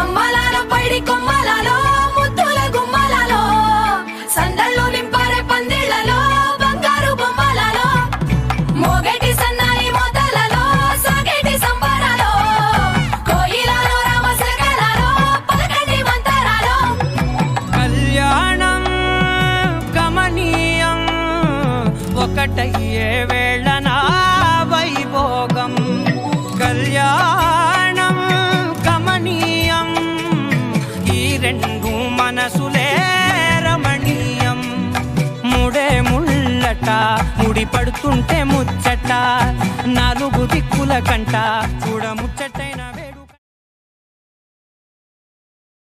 అమ్మలాలో పైడి కొమ్మలాలో ముద్దుల గుమ్మలాలో సందళ్ళు నింపారే పందిళ్లలో బంగారు బొమ్మలలో మోగేటి సన్నాయి మోతలలో సాగేటి సంబరాలో కోయిలలో రామశకలలో పలకండి మంతరాలో కళ్యాణం గమనీయం ఒకటయ్యే వేళ నా వైభోగం కళ్యాణం గమనీయం ఈ రెండు మనసులే రమణీయం ముడే ముళ్ళట ముడి పడుతుంటే ముచ్చట నాలుగు దిక్కుల కంట చూడము